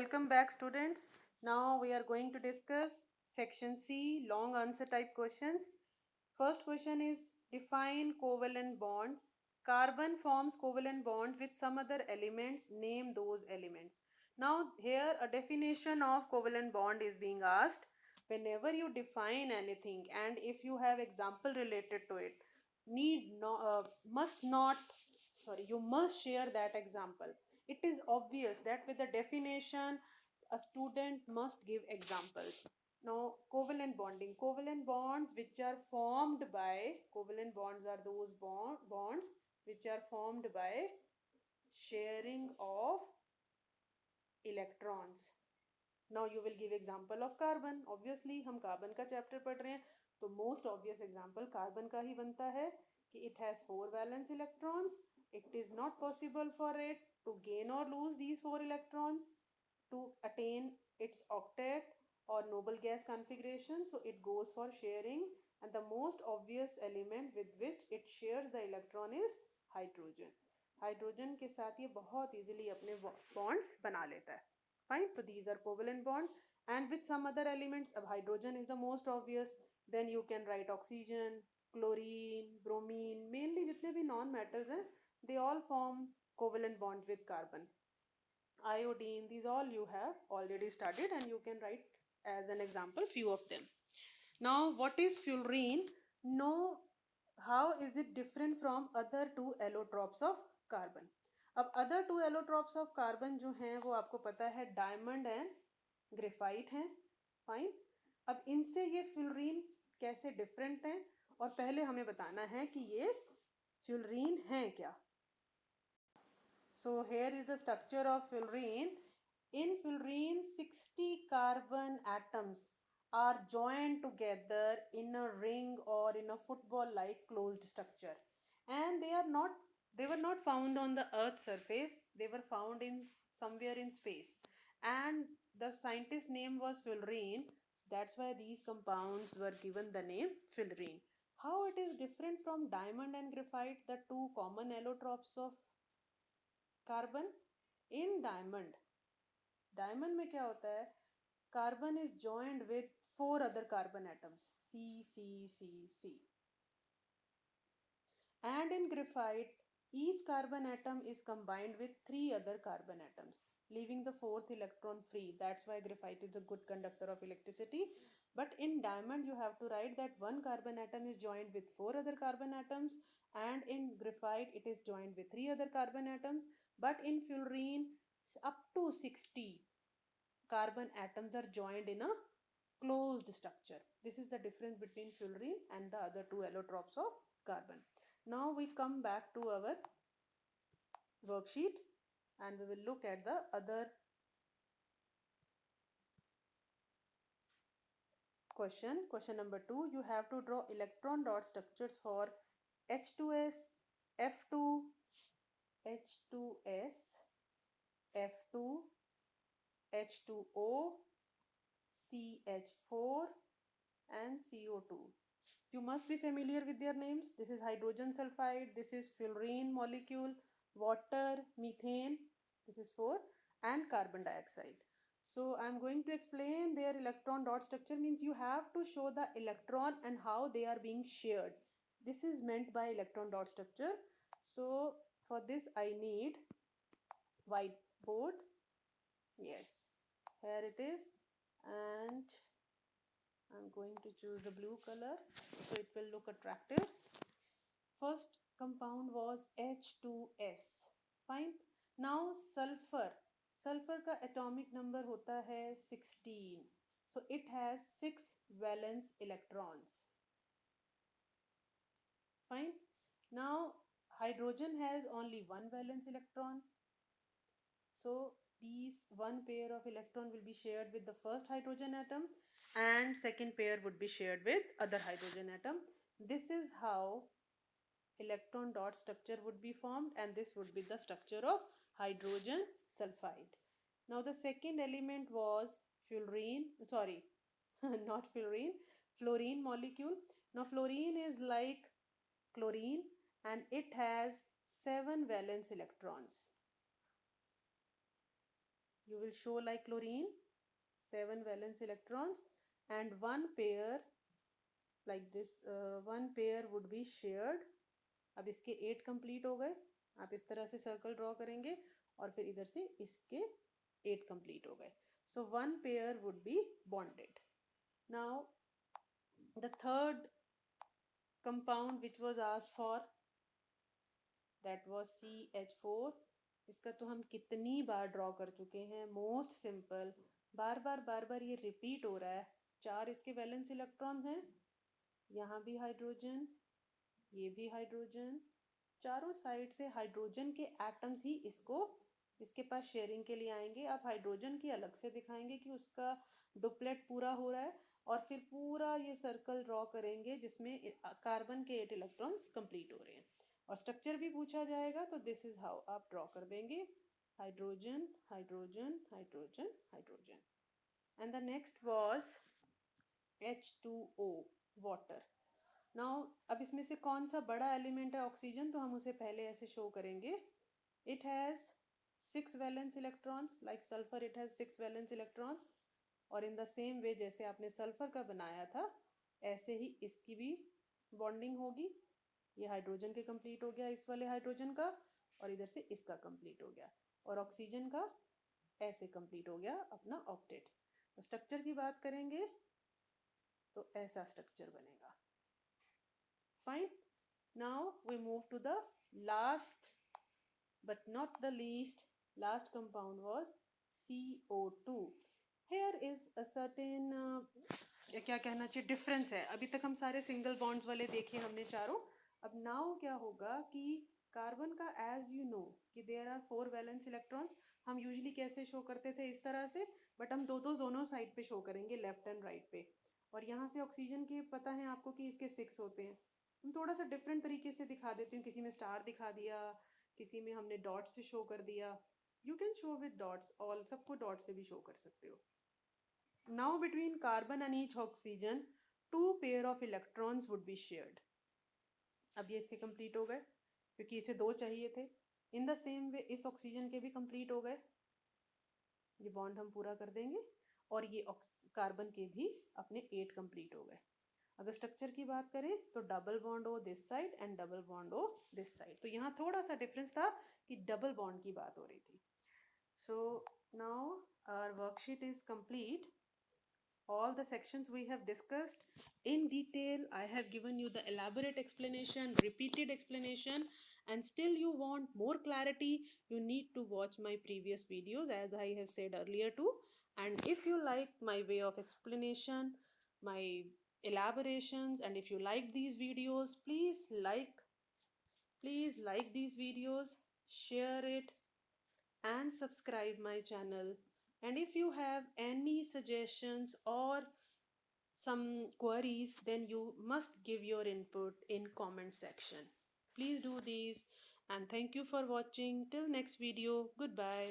Welcome back, students. Now we are going to discuss section C, long answer type questions. First question is define covalent bonds. Carbon forms covalent bonds with some other elements. Name those elements. Now here a definition of covalent bond is being asked. Whenever you define anything and if you have example related to it, you must share that example. It is obvious that with the definition a student must give examples. Now covalent bonding, covalent bonds which are formed by, covalent bonds are those bonds which are formed by sharing of electrons. Now you will give example of carbon. Obviously हम carbon का chapter पढ़ रहे हैं तो most obvious example carbon का ही बनता है कि it has 4 valence electrons. It is not possible for it to gain or lose these 4 electrons to attain its octet or noble gas configuration. So it goes for sharing, and the most obvious element with which it shares the electron is hydrogen. Hydrogen के साथ ये बहुत easily अपने bonds बना लेता है. Fine. So these are covalent bonds, and with some other elements. अब hydrogen is the most obvious. Then you can write oxygen, chlorine, bromine. Mainly जितने भी non metals हैं, they all form covalent bonds with carbon. Iodine, these all you have already studied, and you can write as an example few of them. Now what is fullerene? Know how is it different from other two allotropes of carbon. अब other two allotropes of carbon जो हैं वो आपको पता है diamond and graphite हैं. Fine. अब इनसे ये फ्यूलरीन कैसे डिफरेंट हैं और पहले हमें बताना है कि ये फ्यूलरीन हैं क्या. So here is the structure of fullerene. In fullerene 60 carbon atoms are joined together in a ring or in a football like closed structure, and they were not found on the earth's surface. They were found in somewhere in space, and the scientist name was fullerene. So that's why these compounds were given the name fullerene. How it is different from diamond and graphite, the two common allotropes of carbon. In diamond में क्या होता है, carbon is joined with 4 other carbon atoms, C C C C. And in graphite each carbon atom is combined with 3 other carbon atoms, leaving the 4th electron free. That's why graphite is a good conductor of electricity. But in diamond you have to write that one carbon atom is joined with 4 other carbon atoms, and in graphite it is joined with 3 other carbon atoms. But in fullerene up to 60 carbon atoms are joined in a closed structure. This is the difference between fullerene and the other two allotropes of carbon. Now we come back to our worksheet and we will look at the other question. Question number 2, you have to draw electron dot structures for H2S, F2, H2S, F2, H2O, CH4 and CO2. You must be familiar with their names. This is hydrogen sulfide, this is fullerene molecule, water, methane, this is 4, and carbon dioxide. So I am going to explain their electron dot structure. Means you have to show the electron and how they are being shared. This is meant by electron dot structure. So for this I need whiteboard. Yes, here it is, and I'm going to choose the blue color so it will look attractive. First compound was H2S. Fine. Now sulfur. Sulfur का atomic number होता है 16. So it has 6 valence electrons. Fine. Now hydrogen has only 1 valence electron. So these one pair of electron will be shared with the first hydrogen atom and second pair would be shared with other hydrogen atom. This is how electron dot structure would be formed, and this would be the structure of hydrogen sulfide. Now the second element was fullerene, sorry, not fullerene, fluorine molecule. Now fluorine is like chlorine and it has 7 valence electrons. you will show like chlorine, 7 valence electrons, and one pair like this, one pair would be shared. अब इसके 8 complete हो गए, आप इस तरह से circle draw करेंगे और फिर इधर से इसके 8 कंप्लीट हो गए. So one pair would be bonded. Now the third compound which was asked for, that was CH4. इसका तो हम कितनी बार ड्रॉ कर चुके हैं, मोस्ट सिंपल, बार बार ये रिपीट हो रहा है. 4 इसके वैलेंस इलेक्ट्रॉन्स हैं, यहाँ भी हाइड्रोजन, ये भी हाइड्रोजन, चारों साइड से हाइड्रोजन के एटम्स ही इसके पास शेयरिंग के लिए आएंगे. आप हाइड्रोजन की अलग से दिखाएंगे कि उसका डुप्लेट पूरा हो रहा है, और फिर पूरा ये सर्कल ड्रॉ करेंगे जिसमें कार्बन के 8 इलेक्ट्रॉन्स कंप्लीट हो रहे हैं. और स्ट्रक्चर भी पूछा जाएगा तो दिस इज हाउ आप ड्रॉ कर देंगे, hydrogen hydrogen hydrogen hydrogen. And the next was H2O, water. Now अब इसमें से कौन सा बड़ा एलिमेंट है ऑक्सीजन, तो हम उसे पहले ऐसे शो करेंगे. It has 6 valence electrons, like sulphur it has 6 valence electrons. और इन द सेम वे जैसे आपने सल्फर का बनाया था ऐसे ही इसकी भी बॉन्डिंग होगी. ये हाइड्रोजन के कंप्लीट हो गया इस वाले हाइड्रोजन का, और इधर से इसका कंप्लीट हो गया, और ऑक्सीजन का ऐसे कंप्लीट हो गया अपना ऑक्टेट. स्ट्रक्चर की बात करेंगे तो ऐसा स्ट्रक्चर बनेगा. Fine. Now we move to the last but not the least, last compound was CO2. Here is a certain क्या कहना चाहिए डिफरेंस है. अभी तक हम सारे सिंगल बॉन्ड्स वाले देखे हमने चारों. अब नाउ क्या होगा कि कार्बन का एज यू नो कि देयर आर 4 वैलेंस इलेक्ट्रॉन्स. हम यूजुअली कैसे शो करते थे, इस तरह से, बट हम दोनों साइड पे शो करेंगे, लेफ्ट एंड राइट पे. और यहाँ से ऑक्सीजन के पता है आपको कि इसके 6 होते हैं. हम थोड़ा सा डिफरेंट तरीके से दिखा देती हूँ, किसी में स्टार दिखा दिया, किसी में हमने डॉट से शो कर दिया. You can show with dots, all सबको डॉट से भी शो कर सकते हो. Now between carbon and each oxygen 2 pair of electrons would be shared. अब ये इसके कंप्लीट हो गए क्योंकि इसे 2 चाहिए थे. इन द सेम वे इस ऑक्सीजन के भी कंप्लीट हो गए, ये बॉन्ड हम पूरा कर देंगे, और ये कार्बन के भी अपने 8 कंप्लीट हो गए. अगर स्ट्रक्चर की बात करें तो डबल बॉन्ड हो this side and double bond हो दिस साइड. तो यहाँ थोड़ा सा डिफरेंस था कि डबल बॉन्ड की बात हो रही थी. So now our worksheet is complete. All the sections we have discussed in detail. I have given you the elaborate explanation, repeated explanation, and still you want more clarity, you need to watch my previous videos as I have said earlier too. And if you like my way of explanation, my elaborations, and if you like these videos, please like these videos, share it, and subscribe my channel. And if you have any suggestions or some queries, then you must give your input in comment section. Please do these, and thank you for watching. Till next video, goodbye.